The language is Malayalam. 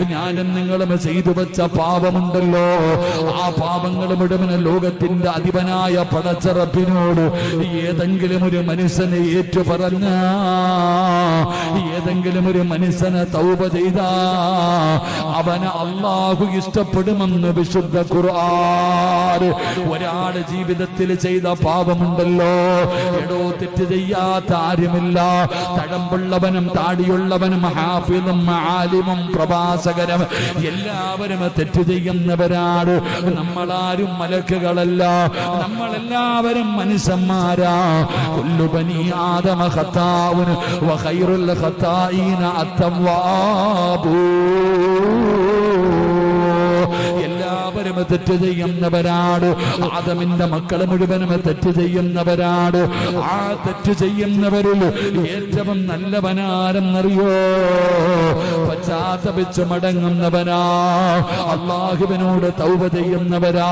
ഞാനും നിങ്ങളും ചെയ്തു വെച്ച പാപമുണ്ടല്ലോ, ആ പാപങ്ങൾ മുഴുവൻ ലോകത്തിന്റെ അധിപനായ പടച്ചറപ്പിനോട് ഏതെങ്കിലും ഒരു മനുഷ്യനെ ഏറ്റു പറഞ്ഞ, ഏതെങ്കിലും ഒരു മനുഷ്യനെ തൗബ ചെയ്ത അവനെ അള്ളാഹു ഇഷ്ടപ്പെടുമെന്ന് വിശുദ്ധ ഖുർആൻ. ഒരാള് ജീവിതത്തിൽ ചെയ്ത പാപമുണ്ടല്ലോ, എടോ തെറ്റ് ചെയ്യാത്ത ആരുമില്ല. തഴമ്പുള്ളവനും താടിയുള്ളവനും ഹാഫിളും ആലിമും പ്രഭാഷകരും എല്ലാവരും തെറ്റ് ചെയ്യുന്നവരാണ്. നമ്മളാരും മലക്കുകളല്ല, നമ്മളെല്ലാവരും മനുഷ്യന്മാരാ. കുല്ലു ബനി ആദമ ഖത്താഉൻ വ ഖൈറുൽ ഖത്താഈന അത്തവ്വാബൂ. എല്ലാവരും തെറ്റ് ചെയ്യുന്നവരാണ്. ആദമിന്റെ മക്കൾ മുഴുവനും തെറ്റ് ചെയ്യുന്നവരാണ്. ആ തെറ്റ് ചെയ്യുന്നവരിൽ ഏറ്റവും നല്ലവനാരെന്നറിയോ? പശ്ചാത്തപിച്ച് മടങ്ങുന്നവനാ, അള്ളാഹുവിനോട് തൗബ ചെയ്യുന്നവരാ.